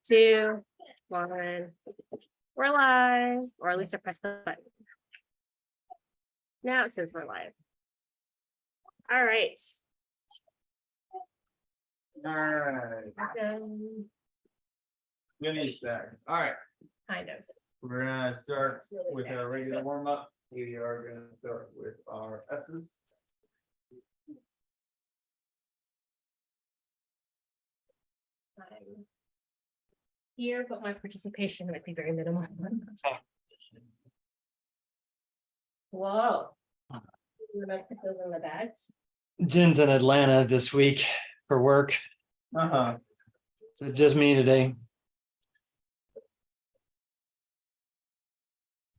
2, 1. We're live, or at least I pressed the button. Now it says we're live. All right. All right. Ginny's back. All right. Kind of. We're gonna start with our regular warm up. We are gonna start with our S's. I'm here, but my participation might be very minimal. Whoa. You might put those in the bags. Jen's in Atlanta this week for work, so just me today.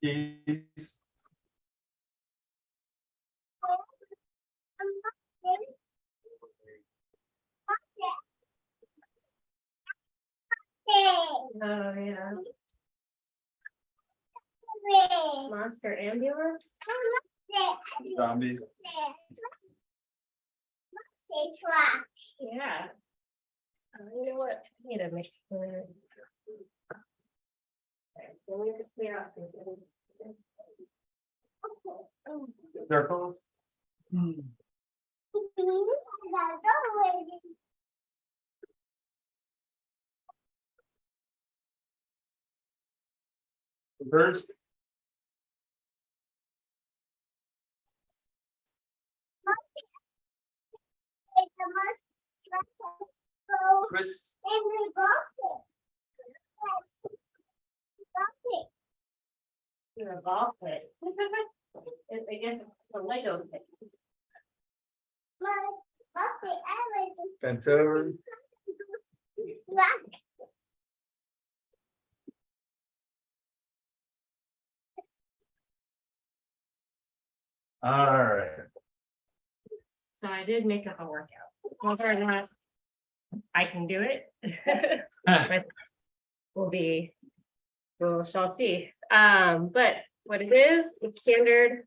Keys. Oh, yeah. Monster ambulance. Zombies. Yeah. You know what? I need to make sure. Okay, so we have to clear out this. Circles. Reverse. Twist. You're a ball pit. I guess it's a Lego pit. Bent over. All right. So I did make up a workout. Whether or not I can do it. We shall see. But what it is, it's standard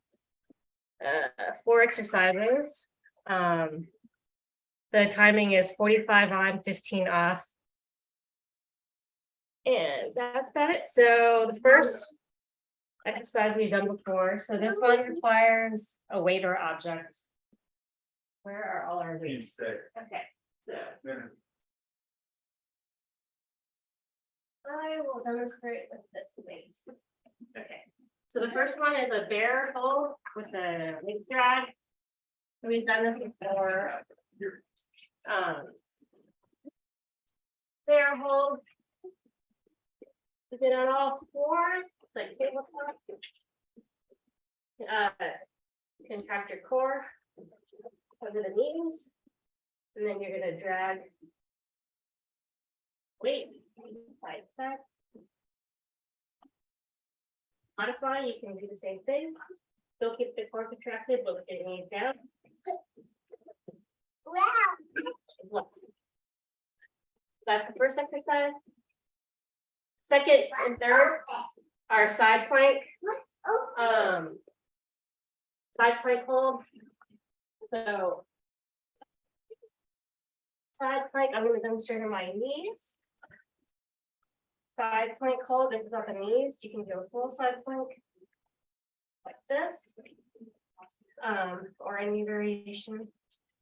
4 exercises. The timing is 45 on, 15 off. And that's about it. So the first exercise we've done before. So this one requires a weight or object. Where are all our weights? Okay, so I will demonstrate with this weight. Okay, so the first one is a bear hold with a leg drag. We've done this before. Bear hold. Get on all fours, like tabletop. Contract your core over the knees, and then you're gonna drag weight side to side. Modify, you can do the same thing. Still keep the core contracted, but with your knees down. As well. That's the first exercise. Second and third are side plank. Side plank hold. So side plank, I'm going to demonstrate on my knees. Side plank hold, this is on the knees. You can do a full side plank like this, or any variation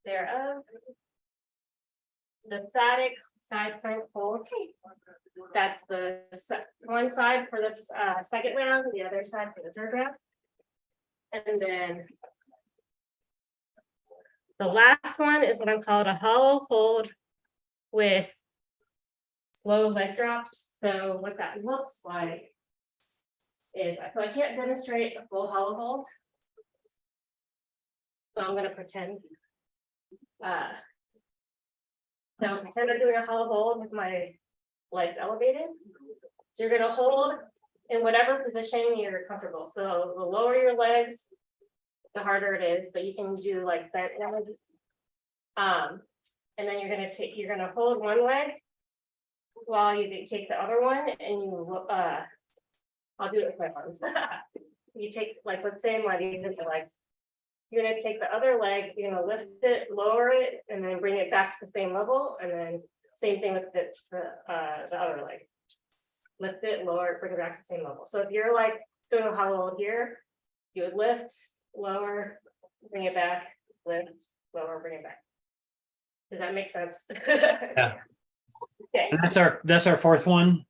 thereof. The static side plank hold. That's the one side for this second round, the other side for the third round. And then the last one is what I'm called a hollow hold with slow leg drops. So what that looks like is, so I can't demonstrate a full hollow hold. So I'm going to pretend. So pretend I'm doing a hollow hold with my legs elevated. So you're going to hold in whatever position you're comfortable. So the lower your legs, the harder it is, but you can do like that. And then you're gonna hold one leg while you take the other one, and you I'll do it with my arms. You take, like, let's say I'm letting the legs. You're gonna take the other leg, you're gonna lift it, lower it, and then bring it back to the same level, and then Same thing with the other leg. Lift it, lower, bring it back to the same level. So if you're like doing a hollow hold here, you would lift, lower, bring it back, lift, lower, bring it back. Does that make sense? Yeah. Okay, And that's our fourth one.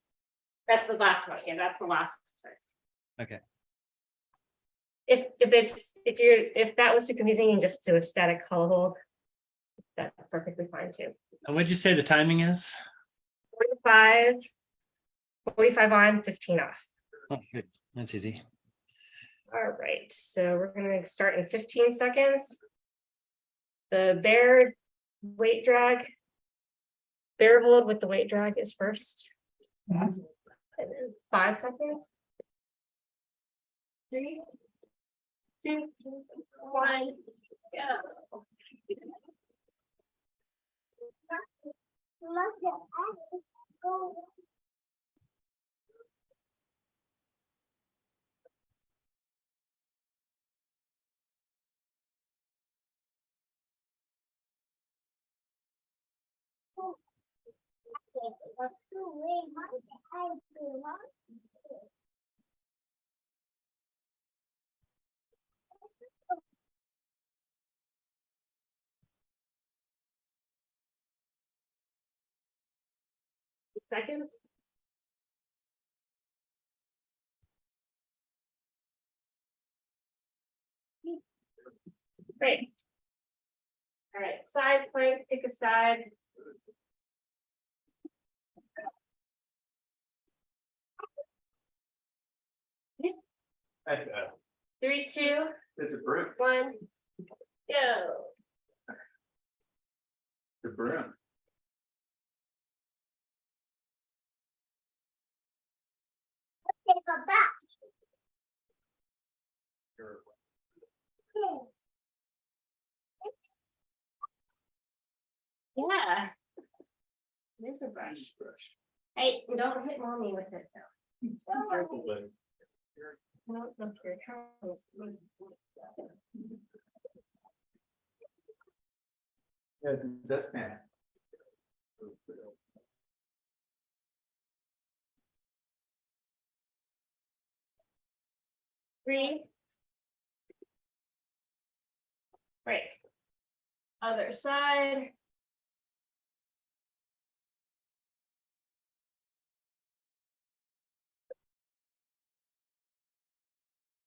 that's the last one. Yeah, that's the last exercise. Okay. If that was too confusing, you can just do a static hollow hold. That's perfectly fine too. And what'd you say the timing is? 45 on, 15 off. Oh, good. That's easy. All right, so we're gonna start in 15 seconds. The bear weight drag. Bear hold with the weight drag is first. And then 5 seconds. 3, 2, 1, go. Seconds. Great. All right, side plank, pick a side. That's 3, 2, it's a broom. 1, go. The broom. Yeah. There's a brush. Hey, don't hit mommy with it though. Careful, but No, no, you're trying. 'Dustpan. 3. Break. Other side.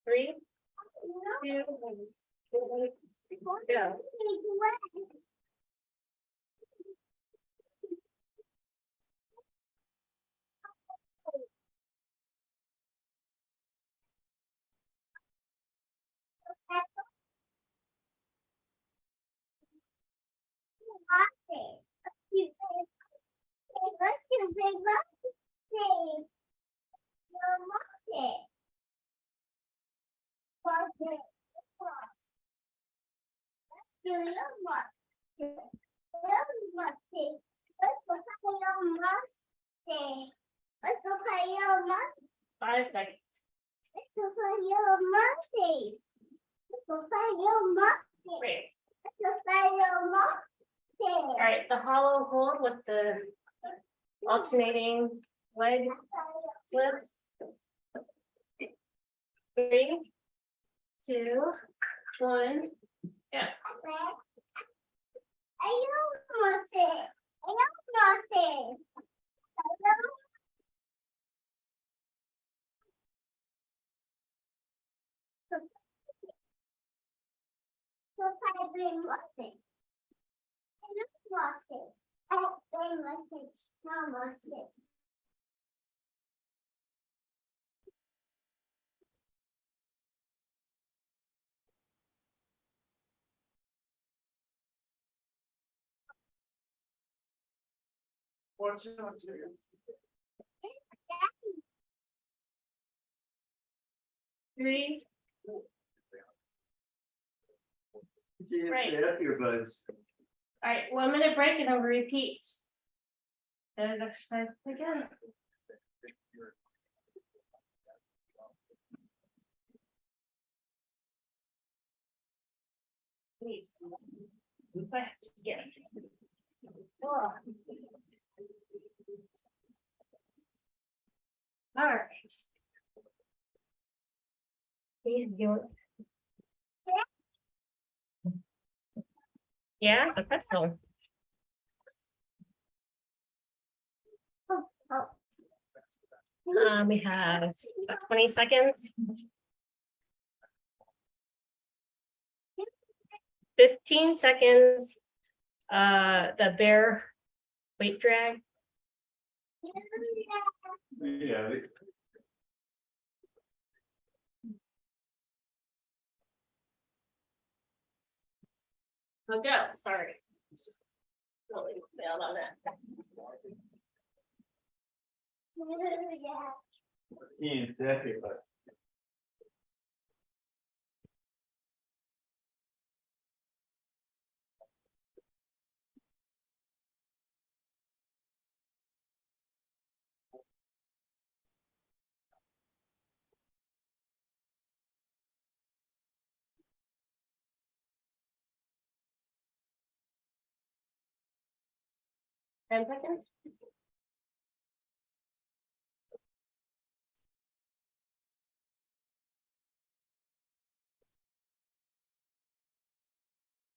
Three, 2, 1, go. Five seconds. Great. All right, the hollow hold with the alternating leg flips. 3, 2, 1, yeah. What's it on to? 3, Right. Stay up here, buds. all right, 1 minute break and then we repeat. That exercise again. Please. If I have to get it. Oh. All right. Yeah, the pretzel. We have about 20 seconds. 15 seconds. The bear weight drag. Yeah. I'll go, sorry. Totally failed on that. Exactly, but 10 seconds.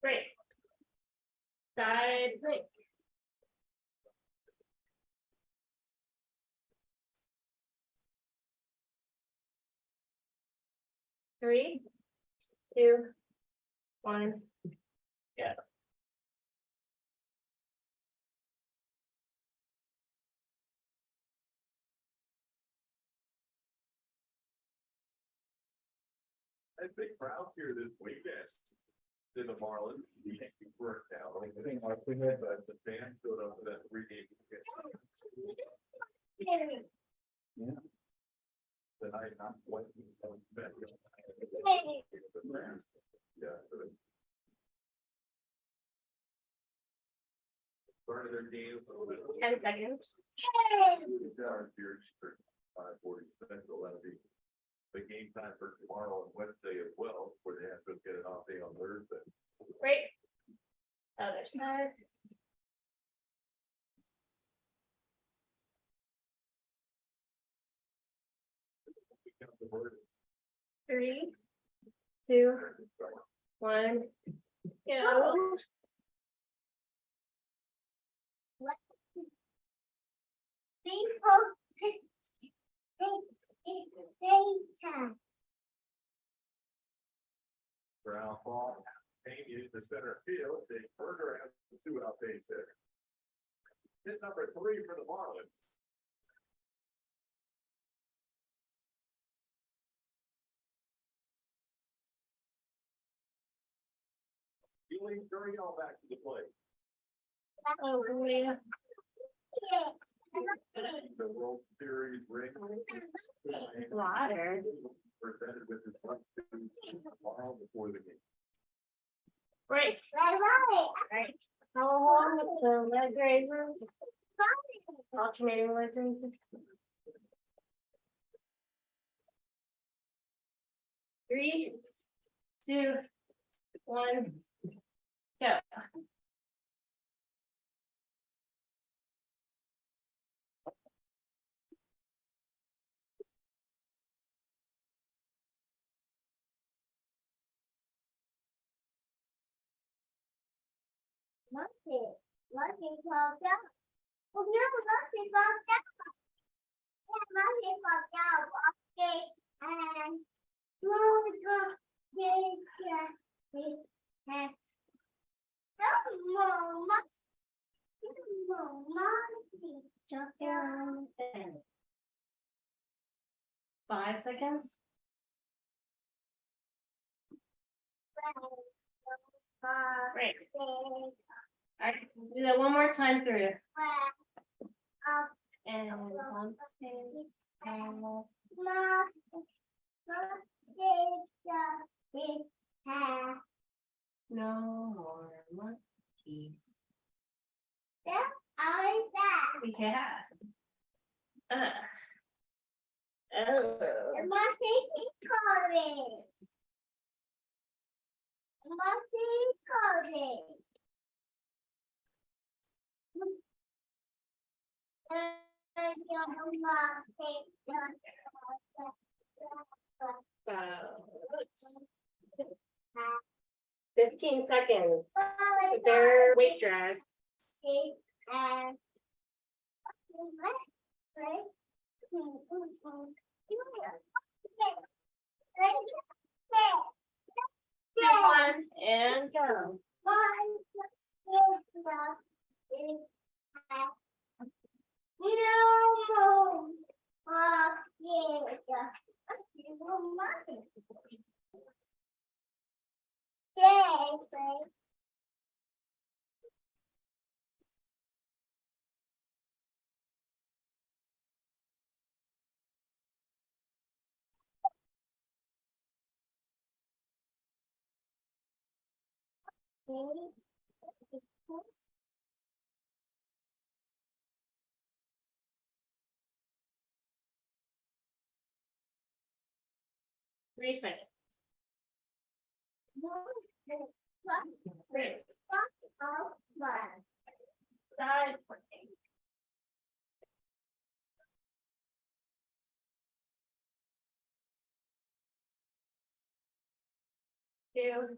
Great. Side plank. 3, 2, 1. Yeah. I think crowds here this weekend. In the Marlins, we worked out. I think we had the fans showed up for that 3 games. Yeah. That I not quite. Yeah. Started their game. 10 seconds. Our series for 5:40 Central, that'll be the game time for tomorrow and Wednesday as well, where they have to get an off day on Thursday. Great. Other side. Three, 2, 1. Go. Ground ball, Payne used the center field, they further has 2 out base hit. Hit number 3 for the Marlins. Julie, turning all back to the plate. Oh, yeah. The World Series ring. Water. Presented with his tomorrow before the game. Right. Right. How long with the leg raises? Alternating leg raises. 3, 2, 1. Go. Monkey popped out. Oh no, monkey popped out. Yeah, monkey popped out. Okay, and monkey got no monkey. Jump down. 5 seconds. Great. All right, do that one more time through. And 1, 2, and no more monkeys. Yeah. Oh. About 15 seconds. Their weight drag. One and go. Reset. Great. Side. Two,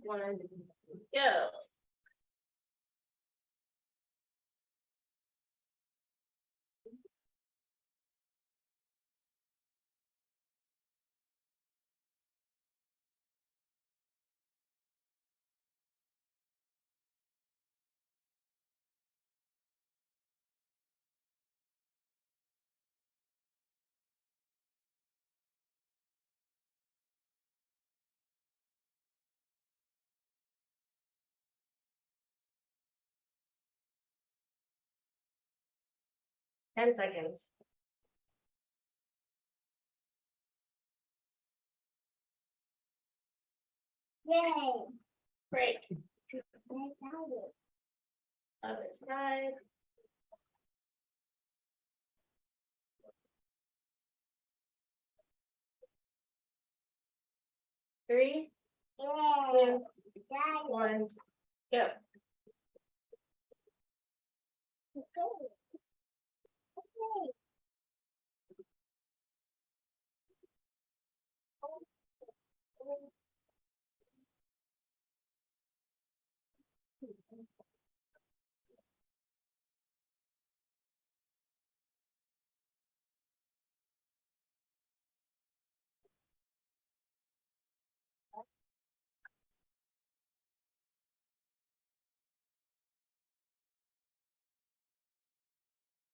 one, go. Ten seconds. Yay. Break. Other side. Three, Yay. two, one, go.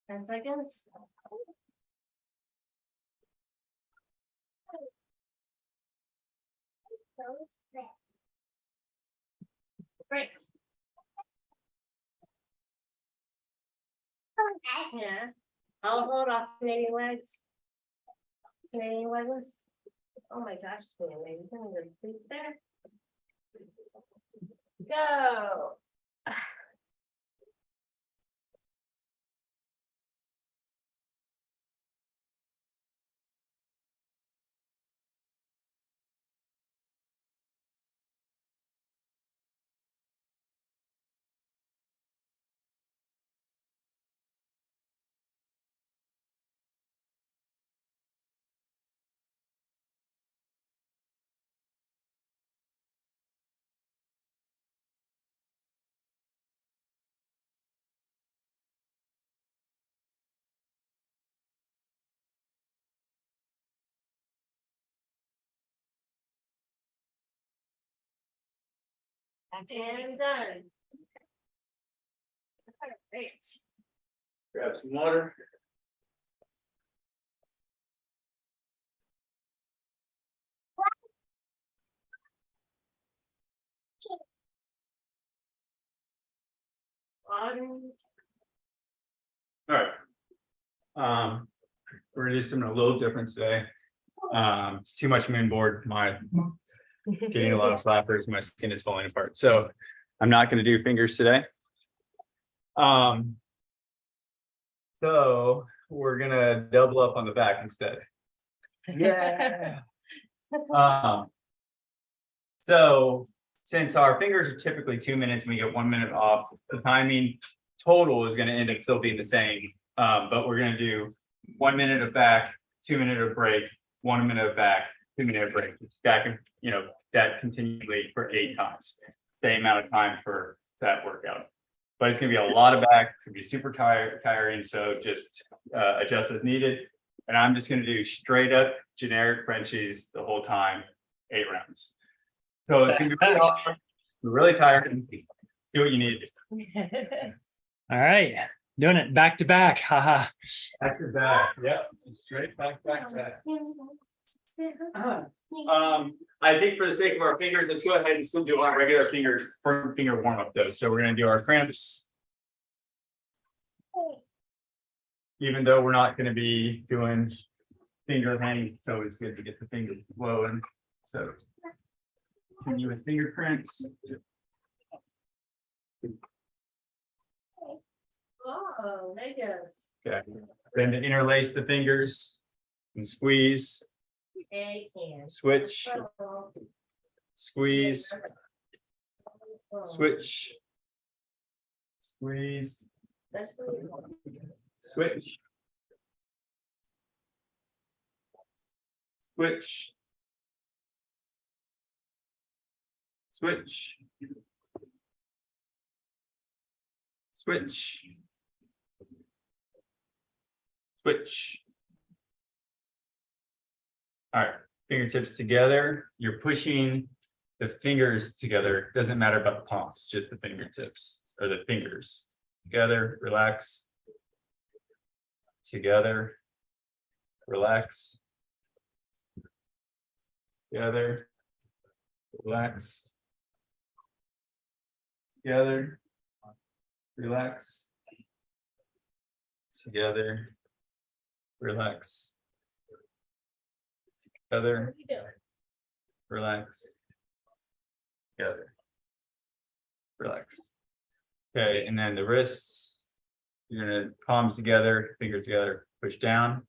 Ten seconds. Break. Yeah. I'll hold off Canadian legs. Canadian legs. Oh my gosh, Canadian, you can just sleep there. Go. And done. Great. Grab some water. Water. All right. We're gonna do something a little different today. Too much moon board, getting a lot of flappers, my skin is falling apart, so I'm not gonna do fingers today. So we're gonna double up on the back instead. Yeah. So since our fingers are typically 2 minutes, we get 1 minute off, the timing total is gonna end up still being the same. But we're gonna do 1 minute of back, 2 minute of break, 1 minute of back, 2 minute of break, back and, that continually for 8 times. Same amount of time for that workout. But it's gonna be a lot of back, it's gonna be super tiring, so just adjust as needed. And I'm just gonna do straight up generic Frenchies the whole time, 8 rounds. So it's gonna be really hard, really tired. Do what you need to do. All right, doing it back to back. Haha. Back to back, yep, straight back. I think for the sake of our fingers, let's go ahead and still do our regular finger warm up though. So we're gonna do our crimps. Even though we're not gonna be doing finger hang, it's always good to get the fingers flowing. So continue with finger crimps. Oh, there goes. Okay, then to interlace the fingers and squeeze, switch, squeeze, switch, squeeze, switch, switch, switch, switch, switch. All right, fingertips together. You're pushing the fingers together. Doesn't matter about the palms, just the fingertips or the fingers together. Relax. Together. Relax. Together. Relax. Together. Relax. Together. Relax. Together. Relax. Together. Relax. Okay, and then the wrists. You're gonna palms together, fingers together, push down.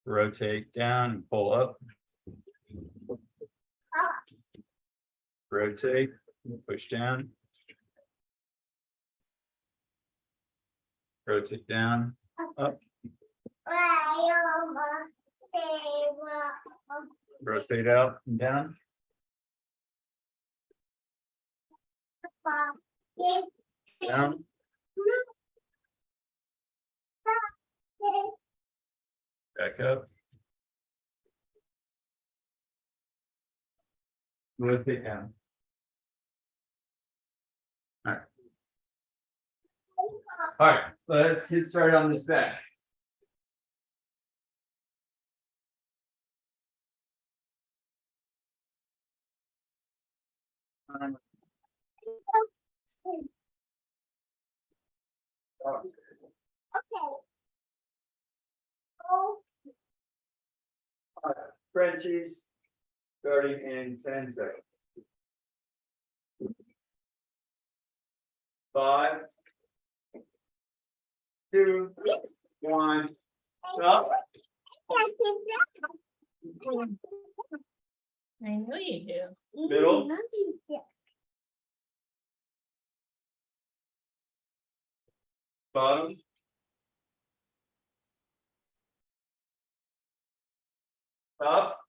Rotate down and pull up. Rotate, push down. Rotate down, up, rotate out and down. Down, back up. Rotate down. All right, let's get started on this back. Frenchies, starting in 10 seconds. 5, 2, 1, stop. I know you do. Middle. Bottom. Top.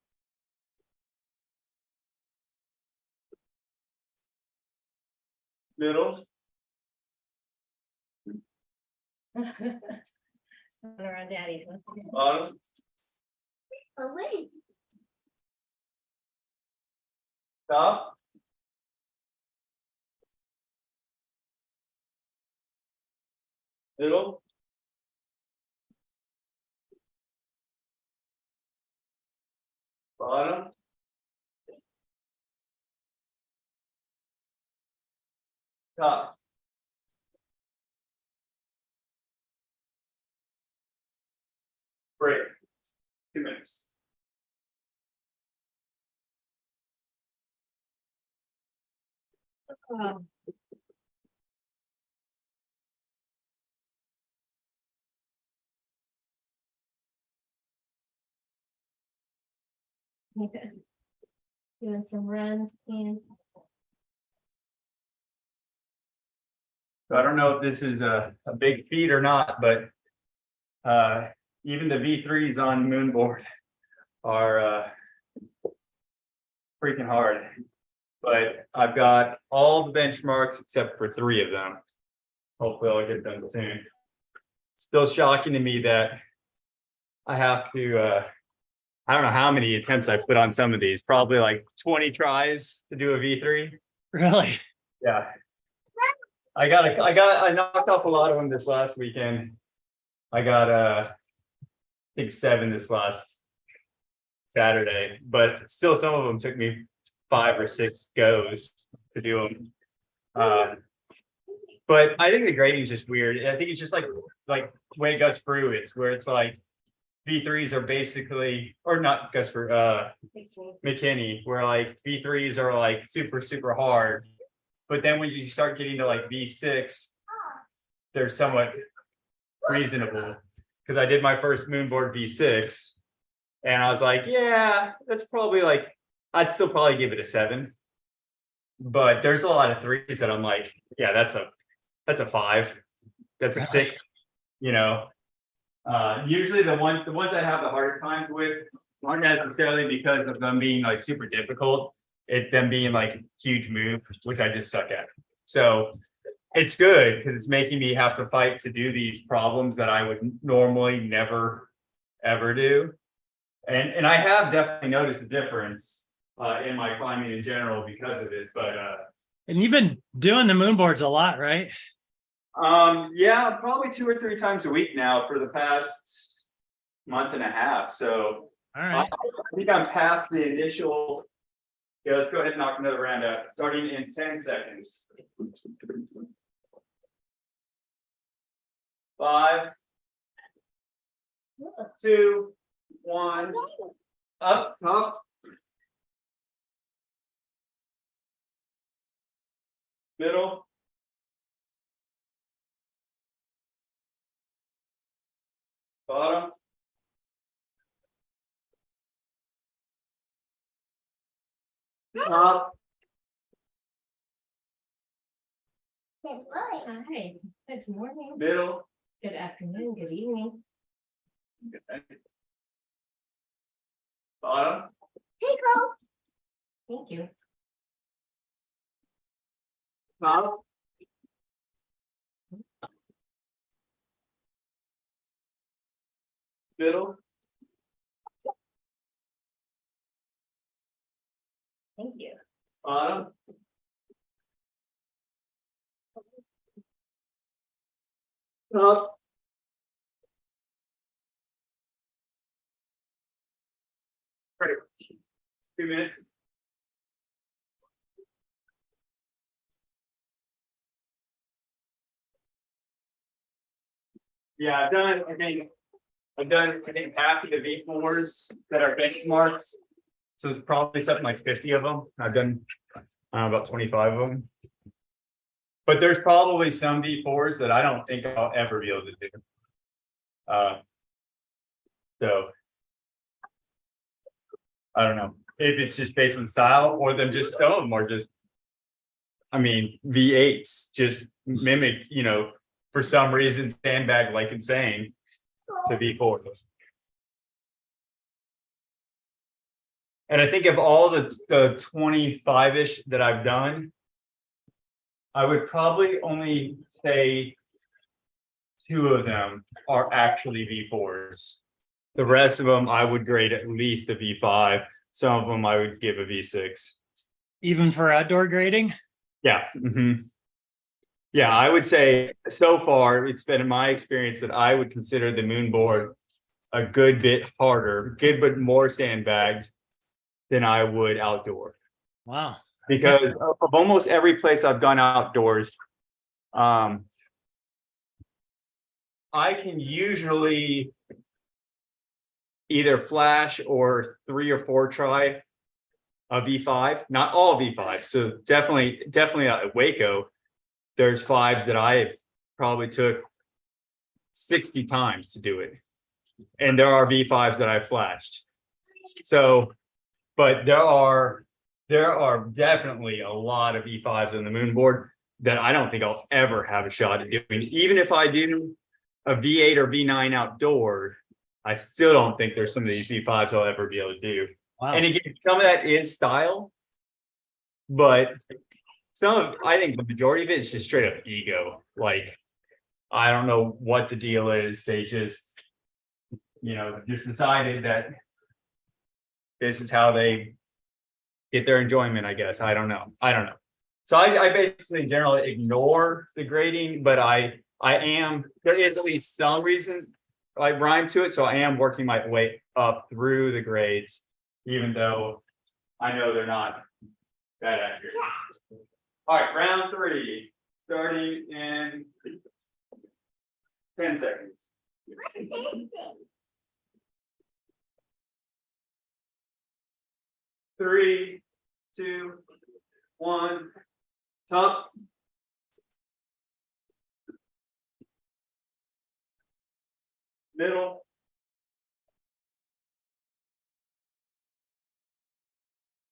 Middle. Around daddy. Bottom. Oh, wait. Top. Middle. Bottom. Top. Break. 2 minutes. Oh. Okay. Doing some runs and So I don't know if this is a big feat or not, but even the V3s on Moonboard are freaking hard. But I've got all the benchmarks except for 3 of them. Hopefully I'll get them soon. Still shocking to me that I have to, I don't know how many attempts I put on some of these, probably like 20 tries to do a V3. Really? Yeah. I knocked off a lot of them this last weekend. I got I think 7 this last Saturday, but still some of them took me 5 or 6 goes to do them. But I think the grading is just weird. I think it's just like when it goes through, it's where it's like V3s are basically, or not goes for McKinney, where like V3s are like super hard. But then when you start getting to like V6, they're somewhat reasonable. Because I did my first Moonboard V6 and I was like, yeah, that's probably like, I'd still probably give it a 7. But there's a lot of 3s that I'm like, yeah, that's a 5. That's a 6, you know. Usually the ones I have the hardest times with aren't necessarily because of them being like super difficult. It them being like huge move, which I just suck at. So it's good because it's making me have to fight to do these problems that I would normally never ever do. And I have definitely noticed a difference in my climbing in general because of it. But And you've been doing the moonboards a lot, right? yeah, probably 2 or 3 times a week now for the past month and a half. So All right. I think I'm past the initial. Yeah, let's go ahead and knock another round out, starting in 10 seconds. 5, 2, 1, up top. Middle. Bottom. Top. Hi, good morning, Middle. good afternoon, good evening. Bottom. Thank you. Top. Middle. Thank you. Bottom. Top. Ready. 2 minutes. Yeah, I think half of the V4s that are benchmarks. So it's probably something like 50 of them. I've done about 25 of them. But there's probably some V4s that I don't think I'll ever be able to do. So I don't know if it's just based on style or them just or just, I mean, V8s just mimic, you know, for some reason sandbag like insane to V4s. And I think of all the 25-ish that I've done, I would probably only say 2 of them are actually V4s. The rest of them I would grade at least a V5. Some of them I would give a V6. Even for outdoor grading? Yeah. Yeah, I would say so far it's been in my experience that I would consider the Moonboard a good bit harder, good but more sandbagged than I would outdoor. Wow. Because of almost every place I've gone outdoors, I can usually either flash or 3 or 4 try a V5, not all V5. So definitely at Waco, there's 5s that I probably took 60 times to do it. And there are V5s that I flashed. So, but there are definitely a lot of V5s on the Moonboard. that I don't think I'll ever have a shot at doing. Even if I do a V8 or V9 outdoor, I still don't think there's some of these V5s I'll ever be able to do. Wow. And again, some of that in style, but I think the majority of it is just straight up ego. Like, I don't know what the deal is. They just, just decided that this is how they get their enjoyment, I guess. I don't know. So I basically generally ignore the grading, but there is at least some reasons I rhyme to it. So I am working my way up through the grades, even though I know they're not that accurate. All right, round 3, starting in 10 seconds. What is this? 3, 2, 1, top. Middle.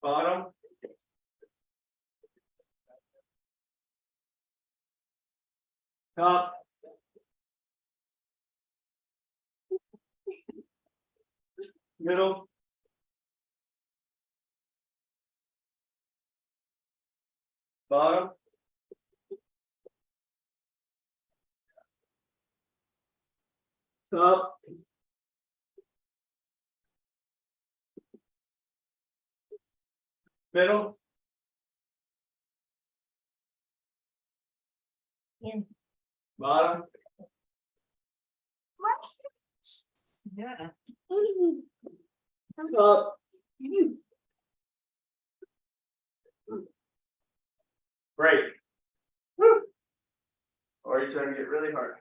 Bottom. Top. Middle. Bottom. Top. Middle. In. Bottom. What's Yeah. Top. Great. Woo. Already starting to get really hard.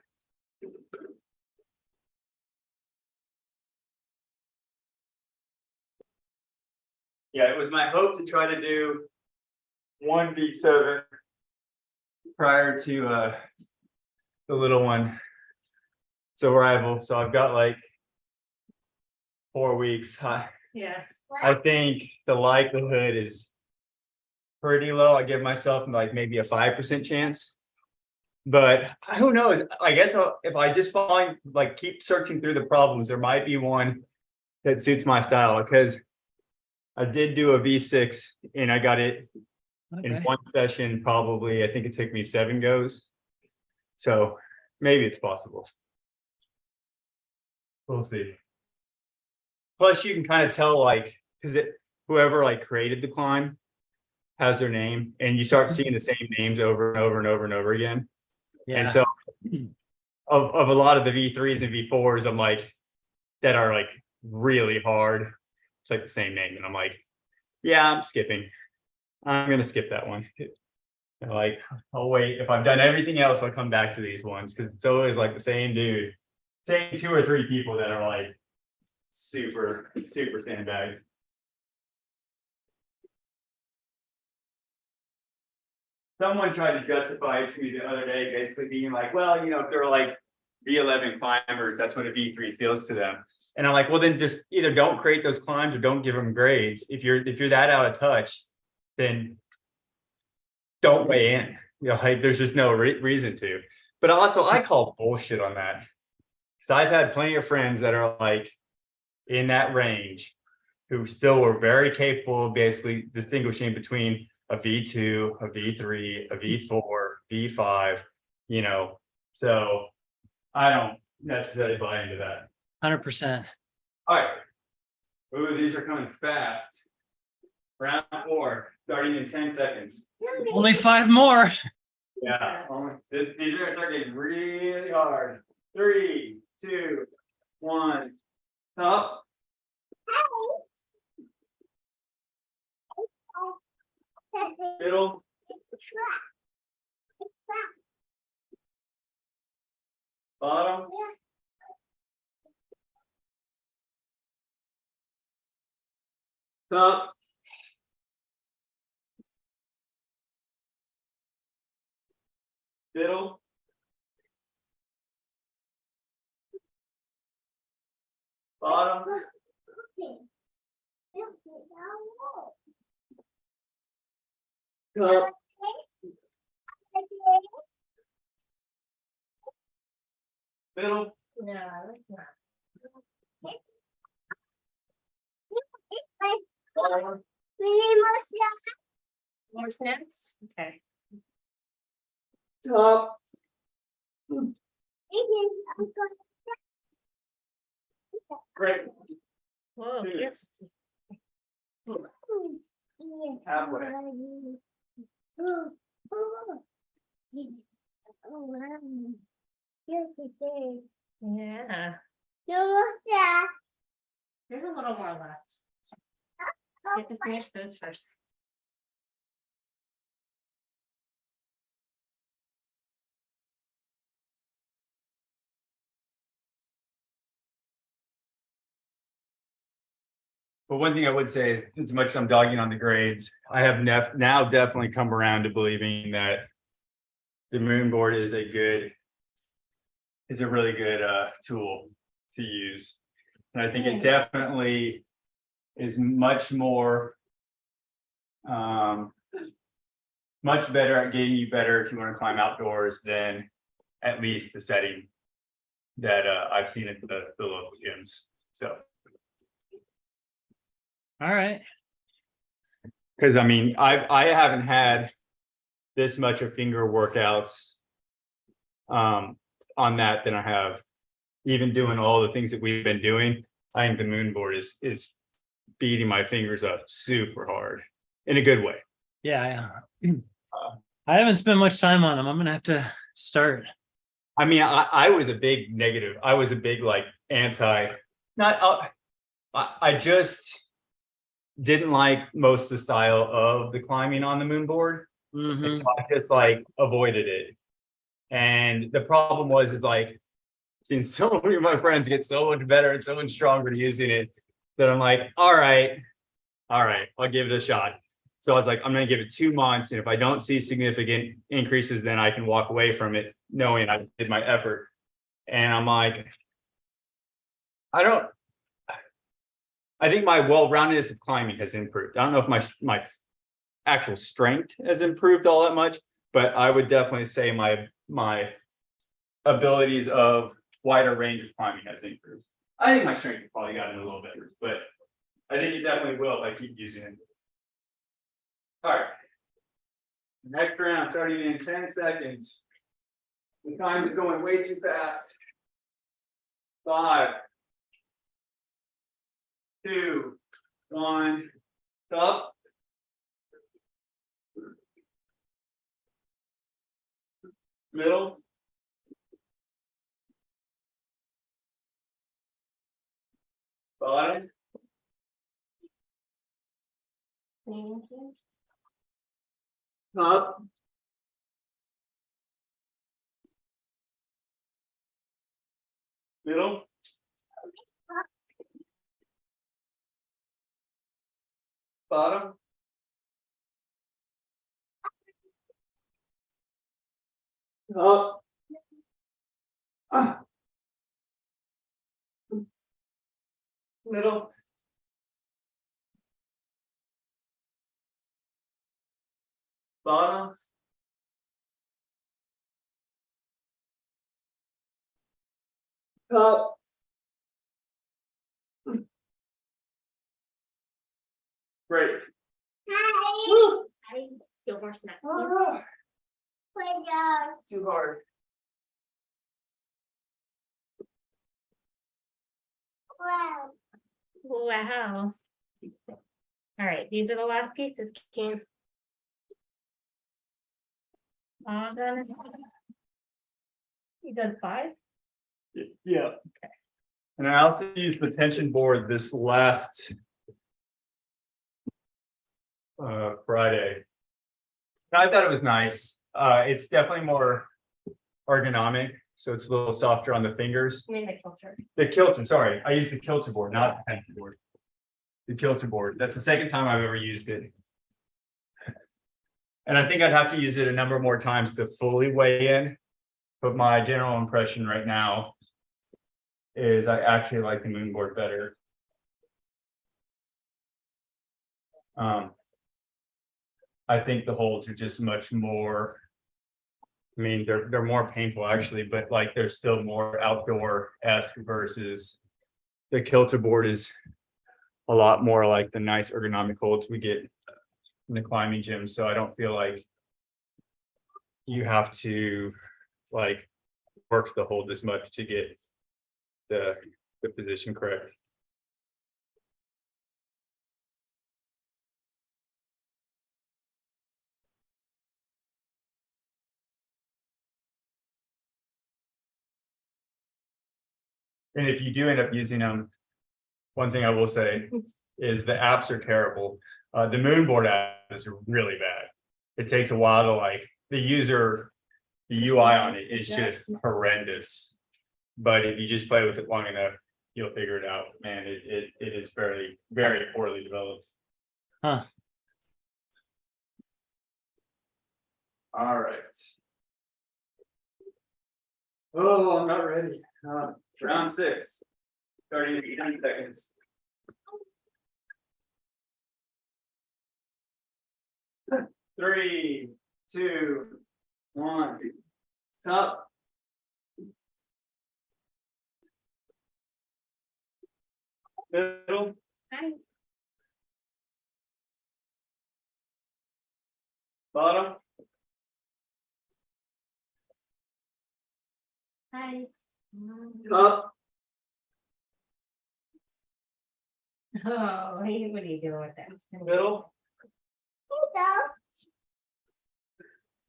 Yeah, it was my hope to try to do 1v7 prior to the little one. It's arrival. So I've got like 4 weeks. Yeah. I think the likelihood is pretty low. I give myself like maybe a 5% chance. But who knows? I guess if I just keep searching through the problems, there might be one that suits my style, because I did do a V6 and I got it in one session, probably. I think it took me 7 goes. So maybe it's possible. We'll see. Plus, you can kind of tell, because whoever created the climb has their name, and you start seeing the same names over and over and over and over again. Yeah. And so of a lot of the V3s and V4s, I'm that are really hard. It's the same name. And I'm yeah, I'm skipping. I'm going to skip that one. And I'll wait. If I've done everything else, I'll come back to these ones, because it's always the same dude, same 2 or 3 people that are super sandbags. Someone tried to justify it to me the other day, basically being well, if they're V11 climbers, that's what a V3 feels to them. And I'm well, then just either don't create those climbs or don't give them grades. If you're that out of touch, then don't weigh in. There's just no reason to. But also, I call bullshit on that, because I've had plenty of friends that are in that range who still were very capable of basically distinguishing between a V2, a V3, a V4, V5, so I don't necessarily buy into that. 100%. All right. Ooh, these are coming fast. Round 4, starting in 10 seconds. Only 5 more. Yeah. These are gonna start getting really hard. 3, 2, 1. Top. Middle. Bottom. Top. Middle. Bottom. Top. middle, No, that's not. bottom, More snaps? Okay. top, great, Whoa, Two. yes. halfway. Yeah, there's a little more left. You have to finish those first. But one thing I would say is, as much as I'm dogging on the grades, I have now definitely come around to believing that the moon board is a really good tool to use. And I think it definitely is much more much better at getting you better if you want to climb outdoors than at least the setting that I've seen at the local gyms. So, All right. because I mean, I haven't had this much of finger workouts on that than I have even doing all the things that we've been doing. I think the moon board is beating my fingers up super hard in a good way. Yeah. I haven't spent much time on them. I'm gonna have to start. I mean, I was a big negative. I was a big like anti. Not. I just didn't like most of the style of the climbing on the moon board. Mhm. And so I just like avoided it. And the problem is like seeing so many of my friends get so much better and so much stronger using it that I'm like, all right, I'll give it a shot. So I was like, I'm gonna give it 2 months, and if I don't see significant increases, then I can walk away from it, knowing I did my effort. And I'm like, I think my well-roundedness of climbing has improved. I don't know if my actual strength has improved all that much, but I would definitely say my abilities of wider range of climbing has increased. I think my strength has probably gotten a little better, but I think it definitely will if I keep using it. All right. Next round, starting in 10 seconds. The time is going way too fast. 5, 2, 1, stop. Middle. Bottom. Top. Middle. Bottom. Up. Middle. Bottom. Top. Great. I feel more snaps. Too hard. Wow. All right, these are the last pieces, Ken. All done. You done 5? Yeah. Okay. And I also used the tension board this last Friday. I thought it was nice. It's definitely more ergonomic, so it's a little softer on the fingers. I mean the kilter. The kilter, sorry, I used the kilter board, not the tension board. The kilter board. That's the second time I've ever used it. And I think I'd have to use it a number more times to fully weigh in. But my general impression right now is I actually like the moon board better. I think the holds are just much more I mean, they're more painful actually, but like they're still more outdoor-esque versus. The kilter board is a lot more like the nice ergonomic holds we get in the climbing gym, so I don't feel like. You have to like work the hold as much to get the position correct. And if you do end up using them, one thing I will say is the apps are terrible. The Moonboard app is really bad. It takes a while to like, the UI on it is just horrendous. But if you just play with it long enough, you'll figure it out. Man, it is very, very poorly developed. Huh. All right. Oh, I'm not ready. Round 6. Starting in 10 seconds. Three, 2, 1. Top. Middle. Hi. Bottom. Hi. Top. Oh, hey, what are you doing with that? Middle.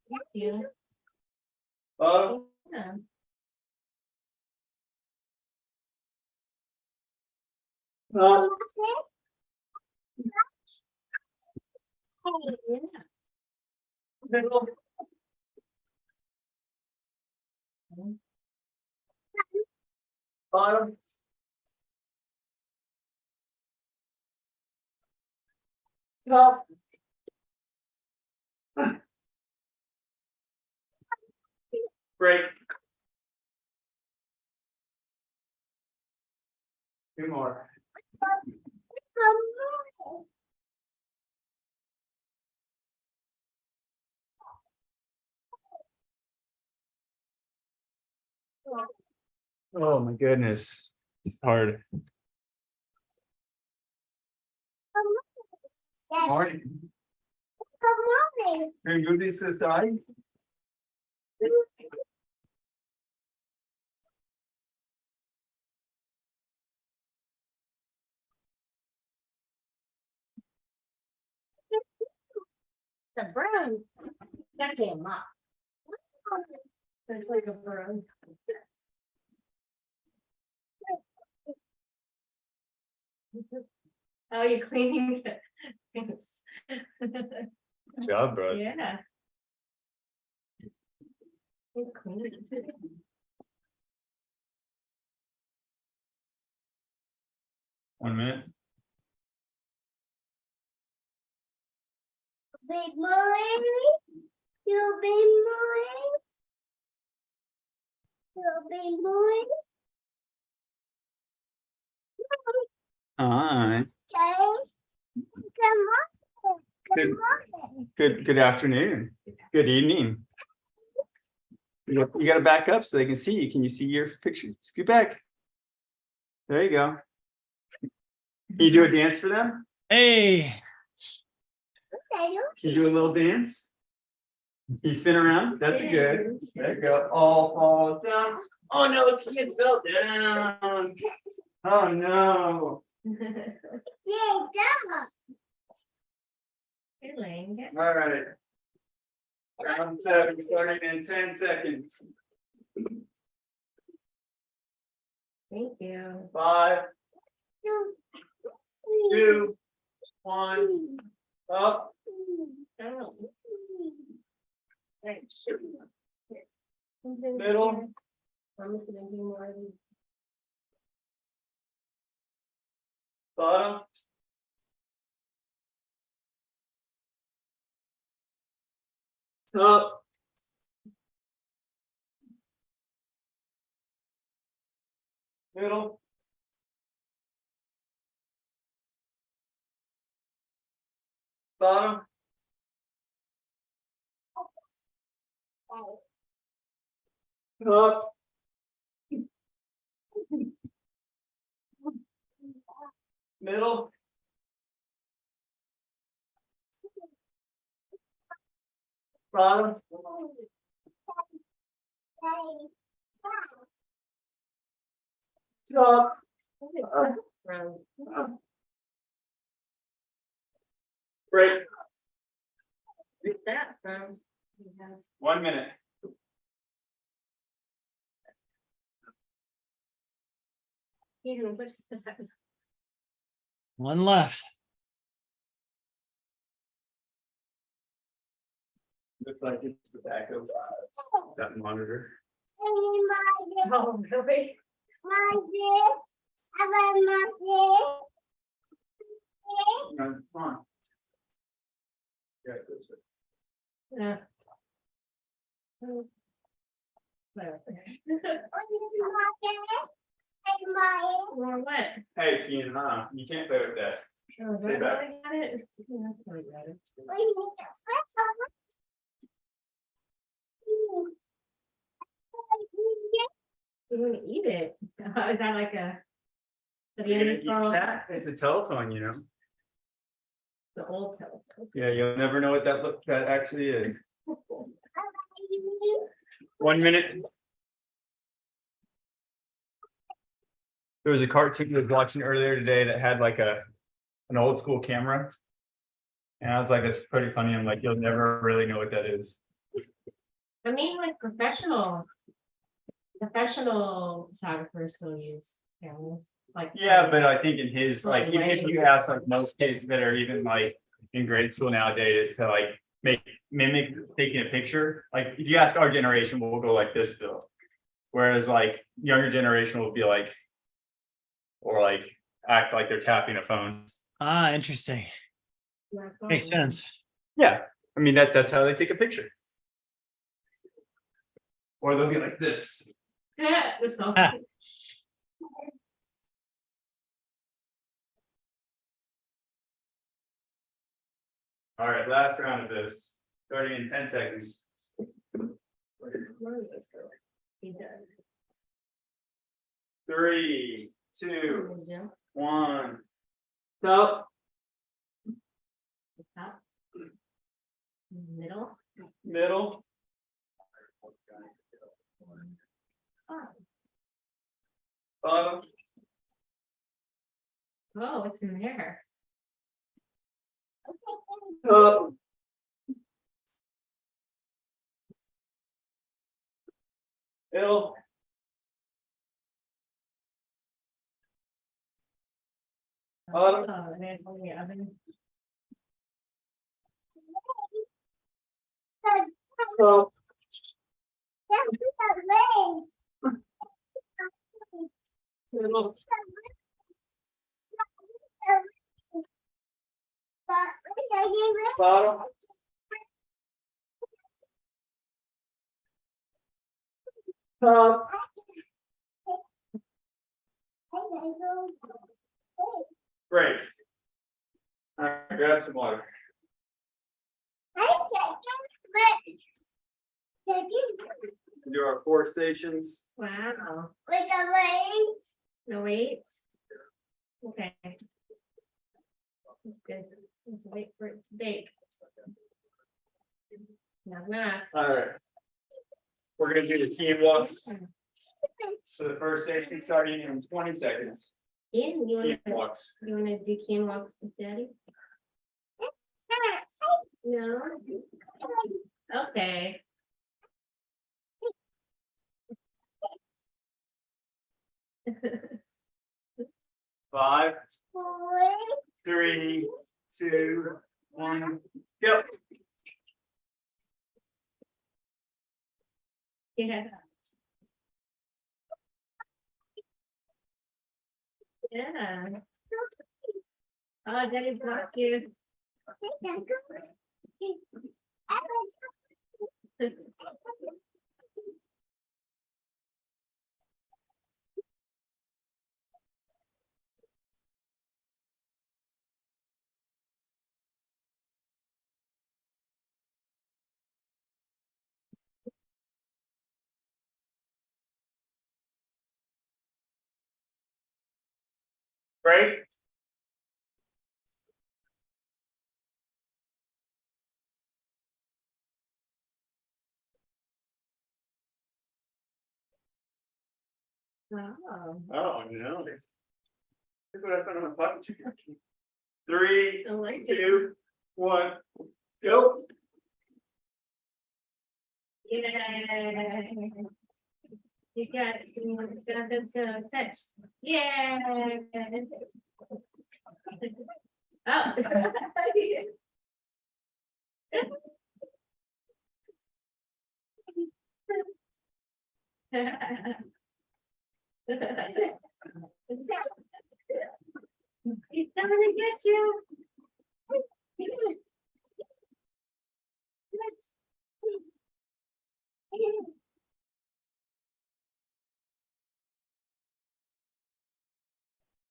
Thank you. Bottom. Yeah. Top. Yeah. Middle. Bottom. Top. Break. 2 more. Oh my goodness. It's hard. Morning. Can you move these to the side? The brown. It's actually a mop. It's like a brown. Oh, you're cleaning the things. Good job, bro. Yeah. You're cleaning it. One minute. Big morning. You big morning. You big morning. Hi. Come on. Good. Come on. Good afternoon. Good evening. You gotta back up so they can see you. Can you see your picture? Scoot back. There you go. Can you do a dance for them? Hey, Can you do a little dance? Can you spin around? That's good. There you go. All fall down. Oh no, the kid fell down. Oh no. Yeah, dog. You're laying it. All right. Round 7, starting in 10 seconds. Thank you. 5, 2, 2, 1, up. Oh, thanks. Middle. I'm just gonna do more of these. Bottom. Top. Middle. Bottom. Up. Middle. Bottom. Top. Break. Where's that from? 1 minute. One left. Looks like it's the back of that monitor. Oh, really? Come on. Yeah, that's it. Yeah. Whatever. Or what? Hey, Keenan, you can't play with that. Oh, Stay I back. got it. Yeah, that's not bad. You're gonna eat it. Is that like a? The You're gonna eat uniform, that? It's a telephone, you know? the old telephone. Yeah, you'll never know what that actually is. 1 minute. There was a cartoon I was watching earlier today that had like an old school camera. And I was like, it's pretty funny. I'm like, you'll never really know what that is. I mean, like professional photographers still use cameras, like. Yeah, but I think in his, like, Like, even if you ask like most kids that are even like in grade school nowadays to like mimic taking a picture, like if you ask our generation, we'll go like this still. Whereas like younger generation will be like, or like act like they're tapping a phone. Ah, interesting. Makes sense. Yeah, I mean that's how they take a picture. Or they'll be like this. Yeah, the cell Ah. phone. All right, last round of this, starting in 10 seconds. Where is this going? He does. 3, 2, Yeah. 1. Stop. Top. Middle. Middle. Oh, Bottom. oh, it's in there. Top. Middle. Bottom. Oh, and then on the oven. Stop. Middle. Bottom. Top. Break. All right, grab some water. Do our 4 stations. Wow. Like a rain. No, wait. Okay. That's good. Let's wait for it to bake. Knock, knock. All right. We're gonna do the key walks. So the first station starting in 20 seconds. Ian, Key walks. you wanna do can walks with daddy? No? Okay. Five, 3, 2, 1, go. Yeah. Yeah. Oh, daddy blocked you. Break. Wow. Oh, no. Look what I found on my pocket. 3, I liked 2, 1, go. Yeah. You got to touch. Yeah. Oh. He's coming to get you.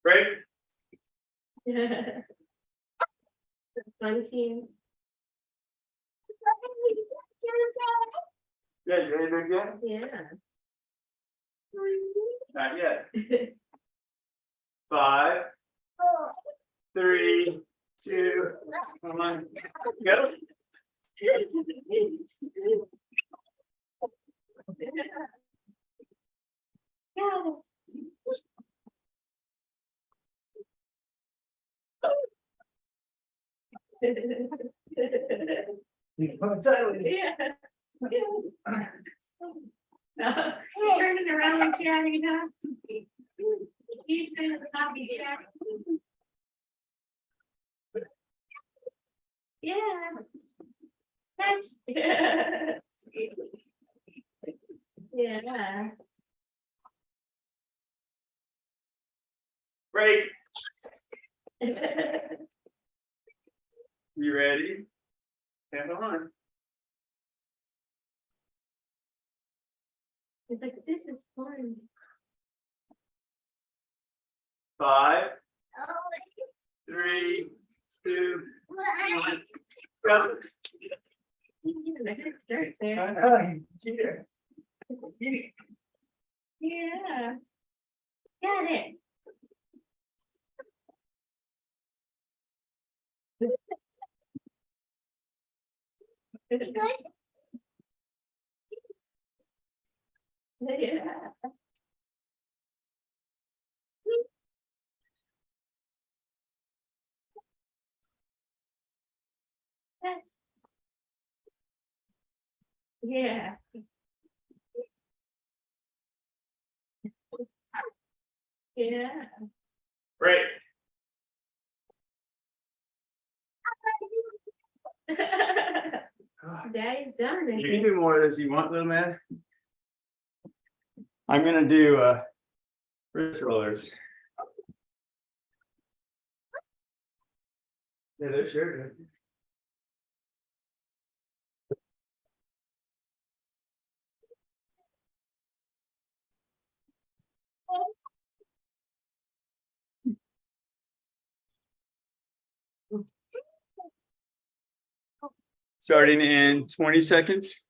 Break. Fun team. Yeah, you ready to do it again? Yeah. Not yet. 5, 3, 2, 1, go. Yeah. Yeah. Turning around and carrying it up. He's gonna copy it. Yeah. That's. Yeah. Break. You ready? Stand on. It's like, this is fun. 5, 3, 2, 1, go. Start there. Cheater. Yeah. Got it. Yeah. Yeah. Yeah. Break. Daddy's done it. You can do more of this. You want, little man? I'm gonna do wrist rollers. Yeah, they're sure good. Starting in 20 seconds.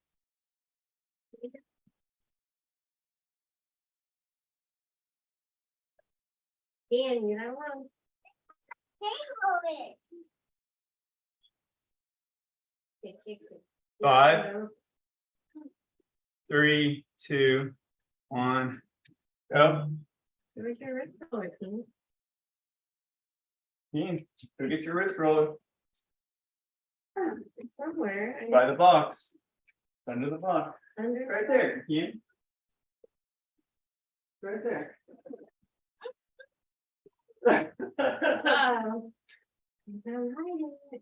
Ian, you don't want. 5, 3, 2, 1, go. Where's your red color, Pete? Ian, go get your wrist roller It's somewhere. by the box. Under the box. Under. Right there, Ian. Right there. Oh. Don't hide it.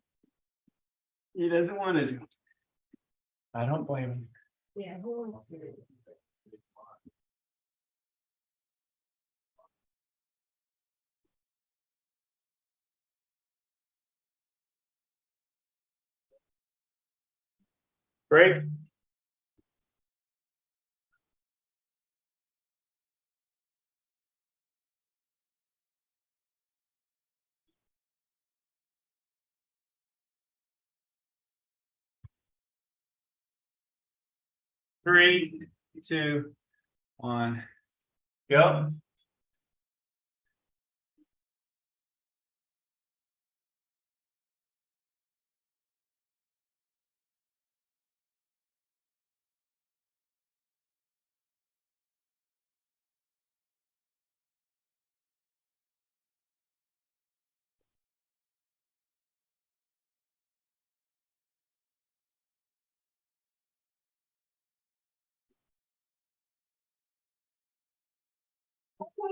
He doesn't want to. I don't blame him. Yeah, who wants it? Break. Three, 2, 1, go.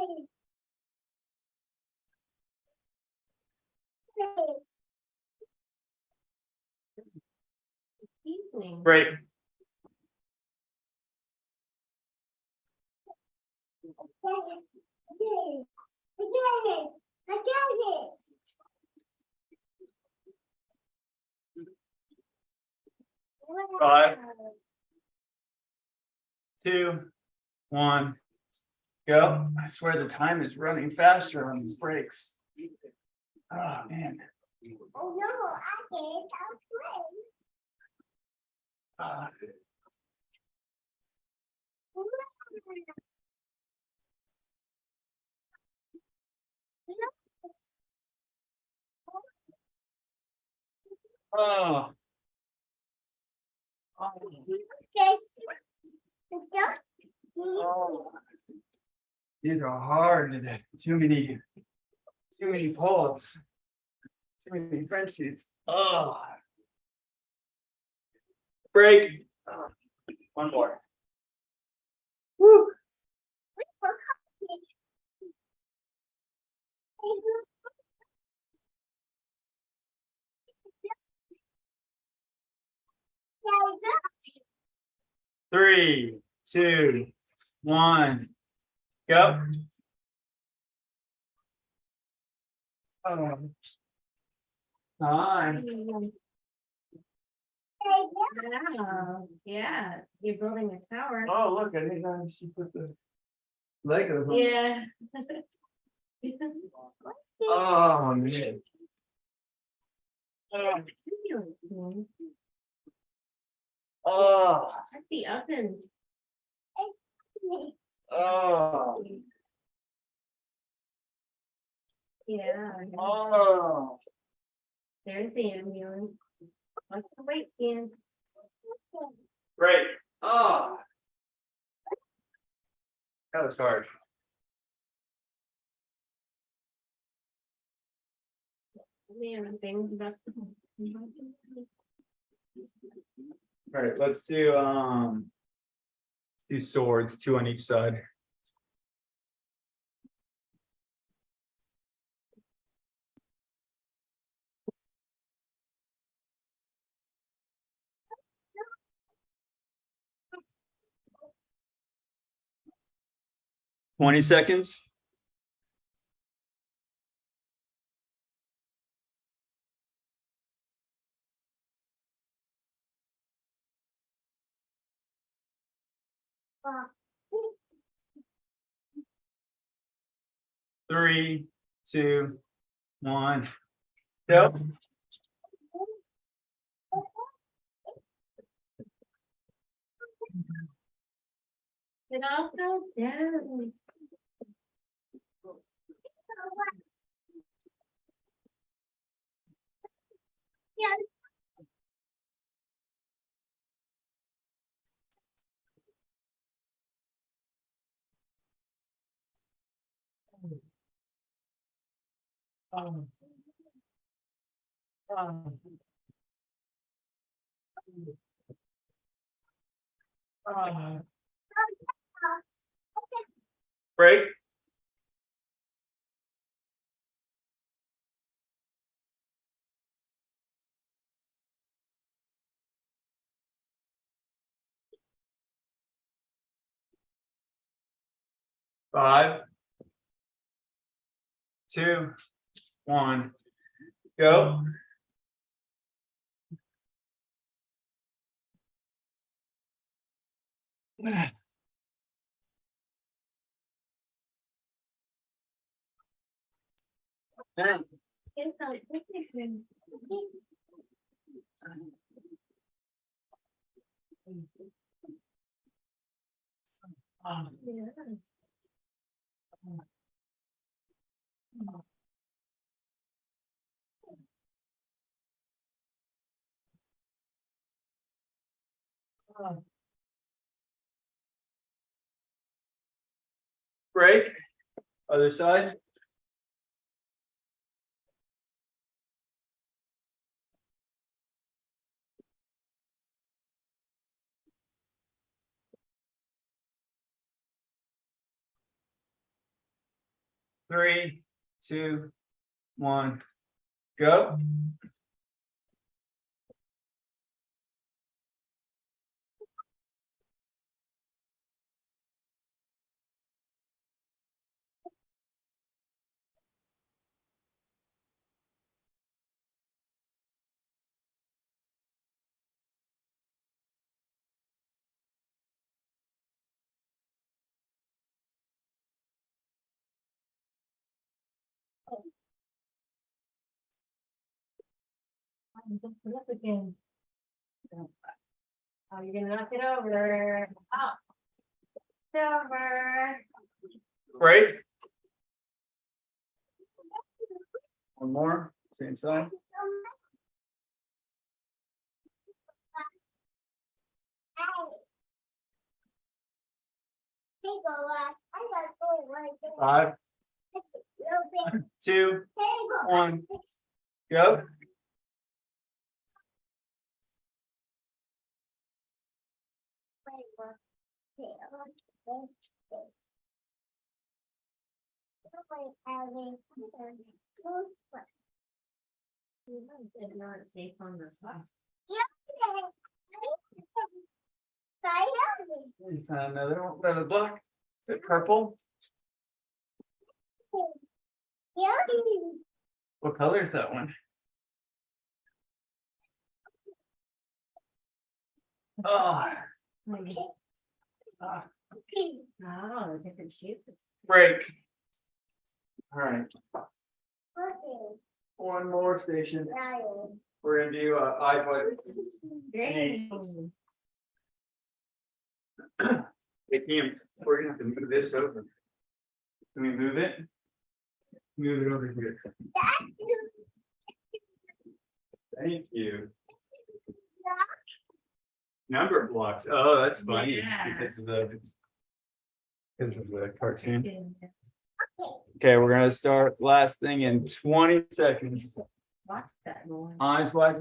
Evening. Break. Five. 2, 1, go. I swear the time is running faster on these breaks. Oh, man. Oh no, I can't. I'll Ah. play. Oh. Okay. Oh. These are hard today. Too many pull-ups. Too many Frenchies. Oh. Break. One more. Woo. 3, 2, 1, go. Oh. Time. Wow, yeah, you're building a tower. Oh, look, I didn't know she put the Legos on. Yeah. Oh, man. Oh. Oh. At the oven. Oh. Yeah. Oh. There's the ambulance. What's the weight, Ian? Great. Oh. That was hard. Man, things about. All right, let's do swords, 2 on each side. $20 seconds. Three, 2, 1, go. It all fell down. Break. Five, 2, 1, go. It's not picnic. Yeah. Break. Other side. 3, 2, 1, go. Up again. Oh, you're gonna knock it over. Oh. It's over. Break. One more, same side. Hey, go, I gotta go right there. 5, Little bit. 2, Hey, go. 1, go. It's not safe on the side. We found another block. Is it purple? What color is that one? Oh, Oh, different shapes. break. All right, one more station. We're gonna do eye fight. Great. Hey, Kim, we're gonna have to move this over. Can we move it? Move it over here. Thank you. Number blocks. Oh, that's funny Yeah. because of the cartoon. Okay, we're gonna start last thing in 20 seconds. Watch that more. Eyes wide.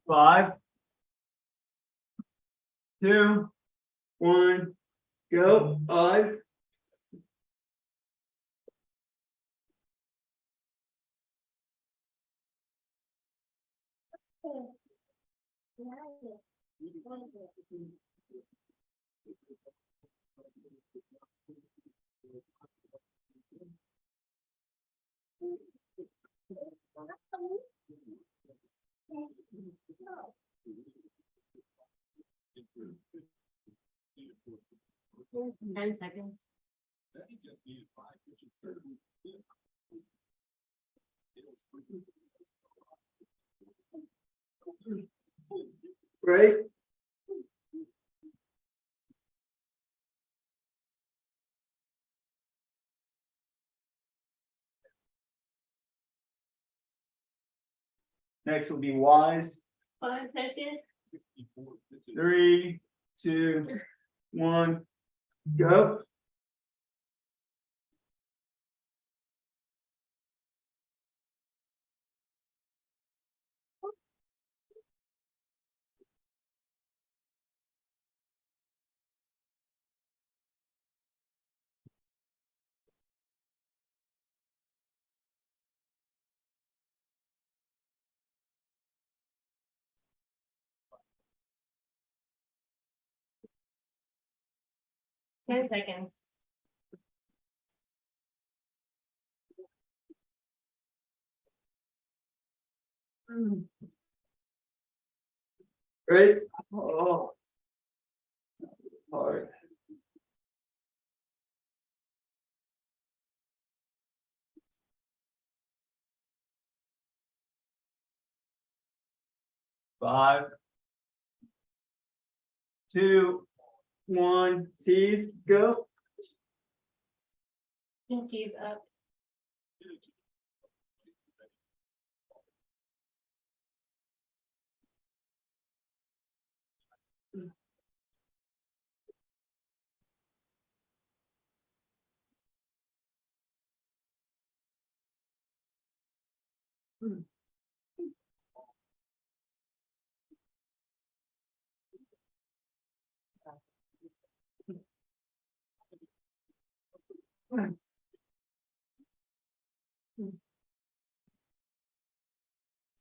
Five, 2, 1, go. Eyes. Ten seconds. Right. Next will be wise. 5 seconds. 3, 2, 1, go. Ten seconds. Right. Oh. Hard. Five, 2, 1, tease, go. Pinkies up.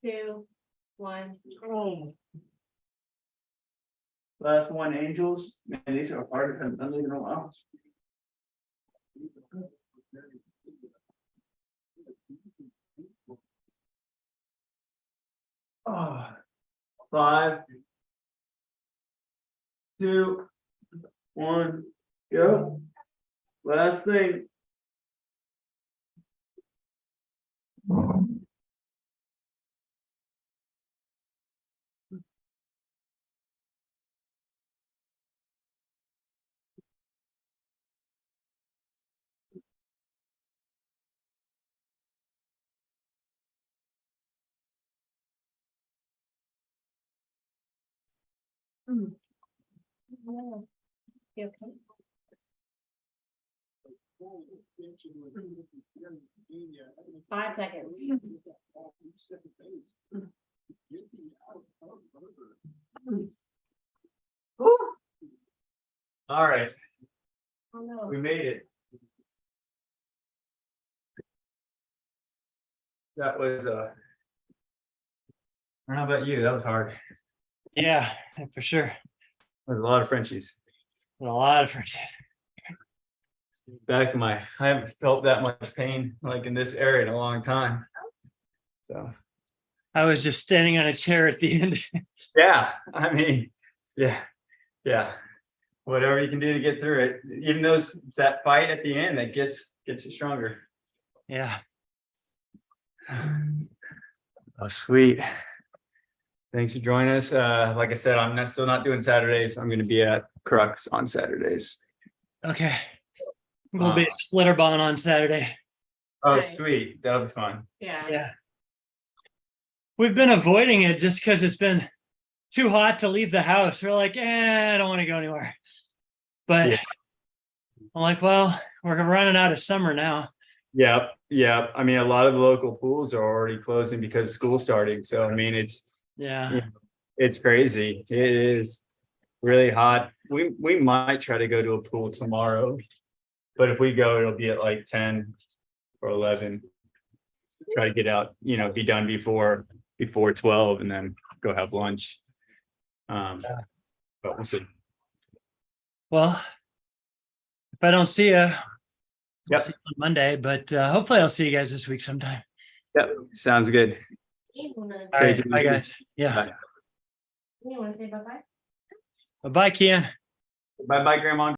Two, one. Last one, angels. Man, these are hard. I'm not even know. Oh, 5, 2, 1, go. Last thing. You okay? 5 seconds. All right, Oh, no. we made it. That was I don't know about you, that was hard. Yeah, for sure. There's a lot of Frenchies. A lot of friction. Back in I haven't felt that much pain like in this area in a long time. So, I was just standing on a chair at the end. yeah, I mean, yeah. Whatever you can do to get through it, even though it's that fight at the end that gets you stronger. Yeah. Oh, sweet. Thanks for joining us. Like I said, I'm still not doing Saturdays. I'm going to be at Crux on Saturdays. Okay. We'll be at Flitterbond on Saturday. Oh, Nice. sweet. That'll be fun. Yeah. Yeah. We've been avoiding it just because it's been too hot to leave the house. We're like, I don't want to go anywhere. But Yeah. I'm like, well, we're running out of summer now. Yeah. I mean, a lot of the local pools are already closing because school's starting. So, I mean, Yeah. it's crazy. It is really hot. We might try to go to a pool tomorrow, but if we go, it'll be at like 10 or 11. Try to get out, be done before 12 and then go have lunch. But we'll see. Well, if I don't see you, Yep. see you on Monday, but hopefully I'll see you guys this week sometime. Yep. Sounds good. You wanna All right. Bye, guys. Yeah. Bye. say bye-bye? Bye, Kian. Bye, Grandma.